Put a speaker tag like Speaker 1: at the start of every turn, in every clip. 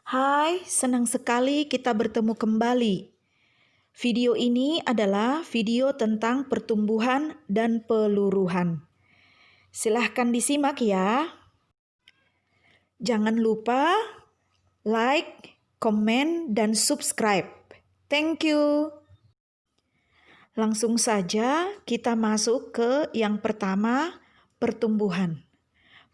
Speaker 1: Hai, senang sekali kita bertemu kembali. Video ini adalah video tentang pertumbuhan dan peluruhan. Silahkan disimak ya. Jangan lupa like, komen, dan subscribe. Thank you. Langsung saja kita masuk ke yang pertama, pertumbuhan.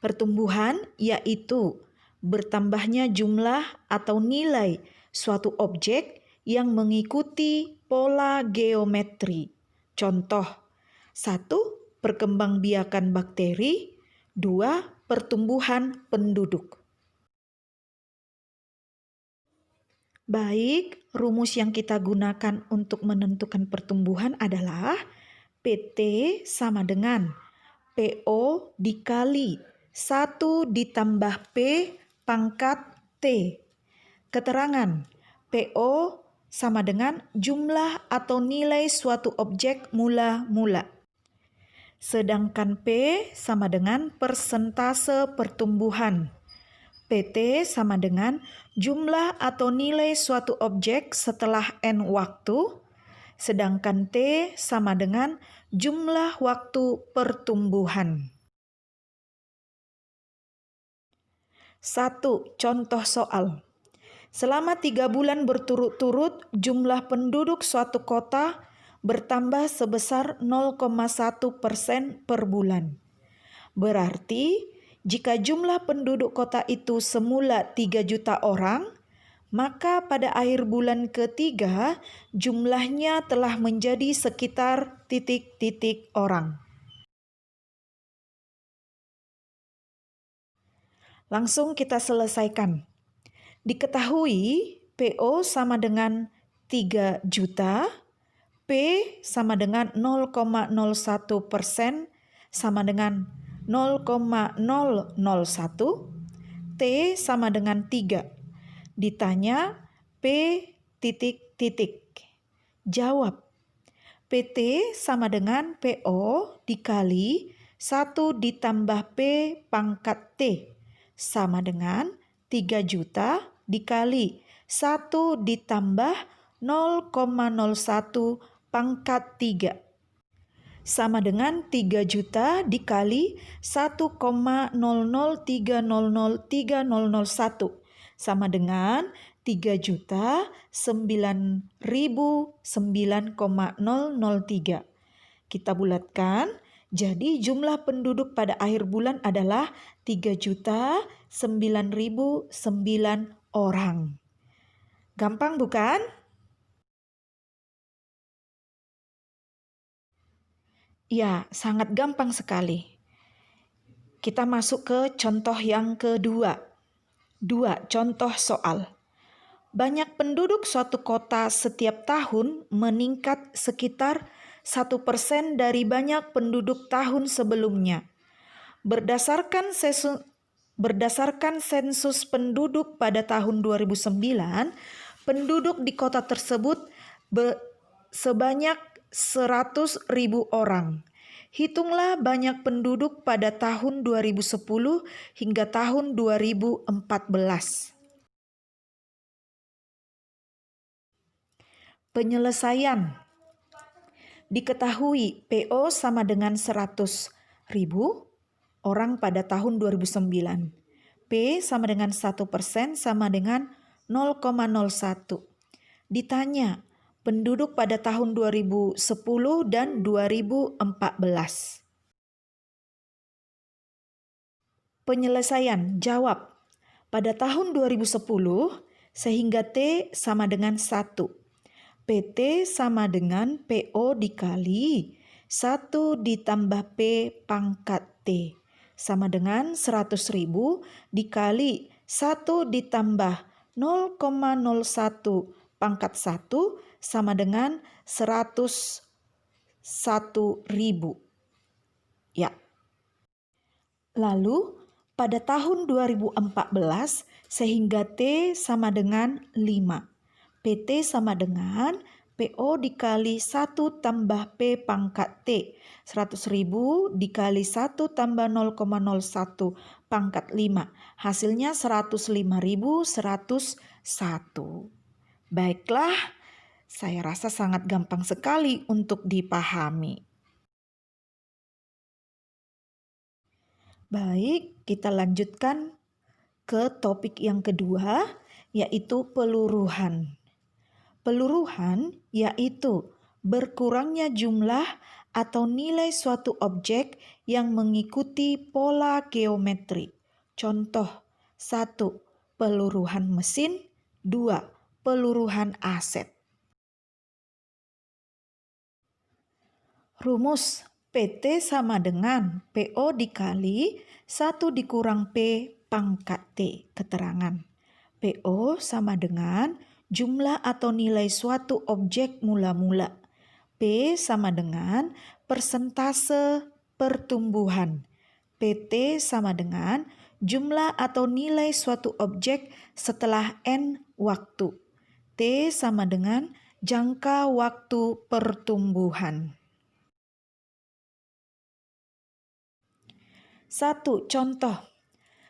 Speaker 1: Pertumbuhan yaitu bertambahnya jumlah atau nilai suatu objek yang mengikuti pola geometri. Contoh, 1. Perkembangbiakan bakteri, 2. Pertumbuhan penduduk. Baik, rumus yang kita gunakan untuk menentukan pertumbuhan adalah PT sama dengan PO dikali 1 ditambah P pangkat T. Keterangan, PO sama dengan jumlah atau nilai suatu objek mula-mula. Sedangkan P sama dengan persentase pertumbuhan. PT sama dengan jumlah atau nilai suatu objek setelah N waktu. Sedangkan T sama dengan jumlah waktu pertumbuhan. 1. Contoh soal. Selama 3 bulan berturut-turut, jumlah penduduk suatu kota bertambah sebesar 0,1% per bulan. Berarti, jika jumlah penduduk kota itu semula 3 juta orang, maka pada akhir bulan ketiga, jumlahnya telah menjadi sekitar titik-titik orang. Langsung kita selesaikan. Diketahui PO sama dengan 3 juta, P sama dengan 0,01% sama dengan 0,001, T sama dengan 3. Ditanya P titik-titik. Jawab. PT sama dengan PO dikali 1 ditambah P pangkat T sama dengan 3 juta dikali 1 ditambah 0,01 pangkat 3 sama dengan 3 juta dikali 1,00300301 sama dengan 3.009.003. Kita bulatkan, jadi jumlah penduduk pada akhir bulan adalah 3.009.009 orang. Gampang bukan? Ya, sangat gampang sekali. Kita masuk ke contoh yang kedua. 2. Contoh soal. Banyak penduduk suatu kota setiap tahun meningkat sekitar 1% dari banyak penduduk tahun sebelumnya. Berdasarkan sensus penduduk pada tahun 2009, penduduk di kota tersebut sebanyak 100.000 orang. Hitunglah banyak penduduk pada tahun 2010 hingga tahun 2014. Penyelesaian. Diketahui PO sama dengan 100.000 orang pada tahun 2009. P sama dengan 1% sama dengan 0,01. Ditanya, penduduk pada tahun 2010 dan 2014. Penyelesaian, jawab. Pada tahun 2010, sehingga T sama dengan 1. PT sama dengan PO dikali 1 ditambah P pangkat T sama dengan 100.000 dikali 1 ditambah 0,01 pangkat 1 sama dengan 101.000. Ya. Lalu pada tahun 2014 sehingga T sama dengan 5. PT sama dengan PO dikali 1 tambah P pangkat T. 100.000 dikali 1 tambah 0,01 pangkat 5. Hasilnya 105.101. Baiklah, saya rasa sangat gampang sekali untuk dipahami. Baik, kita lanjutkan ke topik yang kedua, yaitu peluruhan. Peluruhan yaitu berkurangnya jumlah atau nilai suatu objek yang mengikuti pola geometri. Contoh 1. Peluruhan mesin. 2. Peluruhan aset. Rumus PT sama dengan PO dikali 1 dikurang P pangkat T. Keterangan. PO sama dengan jumlah atau nilai suatu objek mula-mula. P sama dengan persentase pertumbuhan. PT sama dengan jumlah atau nilai suatu objek setelah N waktu. T sama dengan jangka waktu pertumbuhan. 1. Contoh.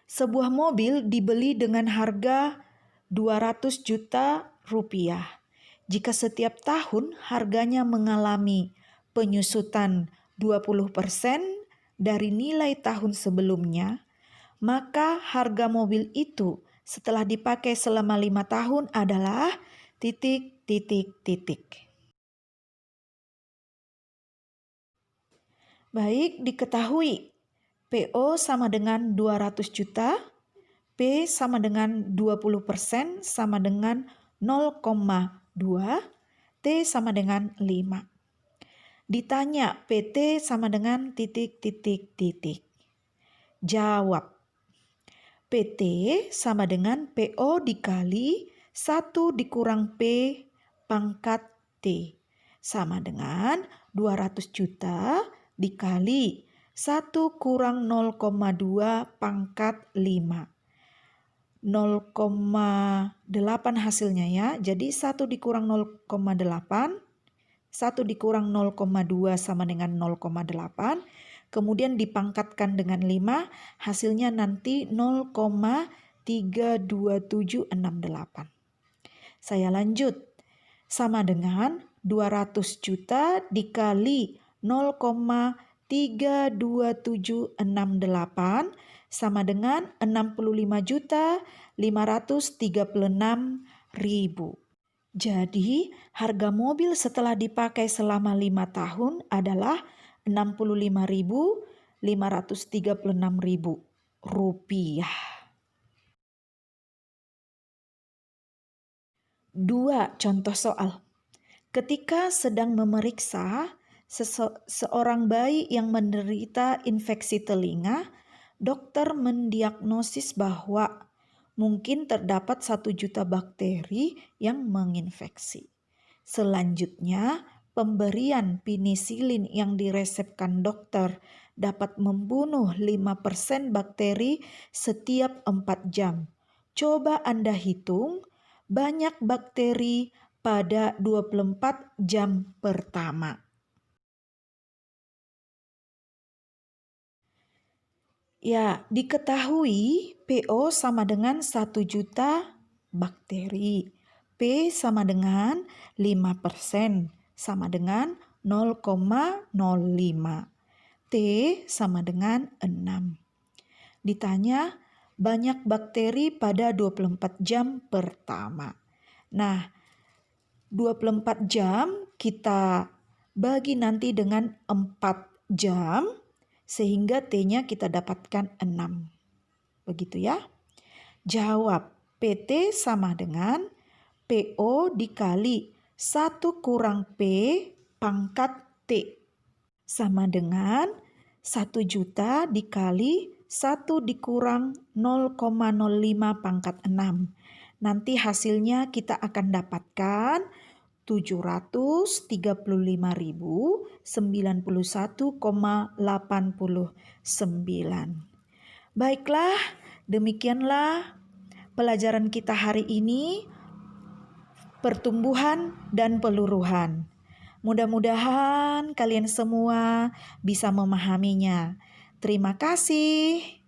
Speaker 1: Sebuah mobil dibeli dengan harga 200 juta rupiah. Jika setiap tahun harganya mengalami penyusutan 20% dari nilai tahun sebelumnya, maka harga mobil itu setelah dipakai selama 5 tahun adalah ... Baik, diketahui PO sama dengan 200 juta, P sama dengan 20% sama dengan 0,2, T sama dengan 5. Ditanya PT sama dengan ... Jawab. PT sama dengan PO dikali 1 dikurang P pangkat T. Sama dengan 200 juta dikali 1 kurang 0,2 pangkat 5. 0,8 hasilnya ya. Jadi 1 dikurang 0,8. 1 dikurang 0,2 sama dengan 0,8. Kemudian dipangkatkan dengan 5. Hasilnya nanti 0,32768. Saya lanjut. Sama dengan 200 juta dikali 0,32768 sama dengan 65.536.000. Jadi, harga mobil setelah dipakai selama 5 tahun adalah 65.536.000 rupiah. 2. Contoh soal. Ketika sedang memeriksa seorang bayi yang menderita infeksi telinga, dokter mendiagnosis bahwa mungkin terdapat 1 juta bakteri yang menginfeksi. Selanjutnya, pemberian penisilin yang diresepkan dokter dapat membunuh 5% bakteri setiap 4 jam. Coba Anda hitung banyak bakteri pada 24 jam pertama. Ya, diketahui PO sama dengan 1 juta bakteri. P sama dengan 5% sama dengan 0,05. T sama dengan 6. Ditanya banyak bakteri pada 24 jam pertama. Nah, 24 jam kita bagi nanti dengan 4 jam sehingga T-nya kita dapatkan 6. Begitu ya. Jawab. PT sama dengan PO dikali 1 kurang P pangkat T. Sama dengan 1 juta dikali 1 dikurang 0,05 pangkat 6. Nanti hasilnya kita akan dapatkan 735.091,89. Baiklah, demikianlah pelajaran kita hari ini, pertumbuhan dan peluruhan. Mudah-mudahan kalian semua bisa memahaminya. Terima kasih.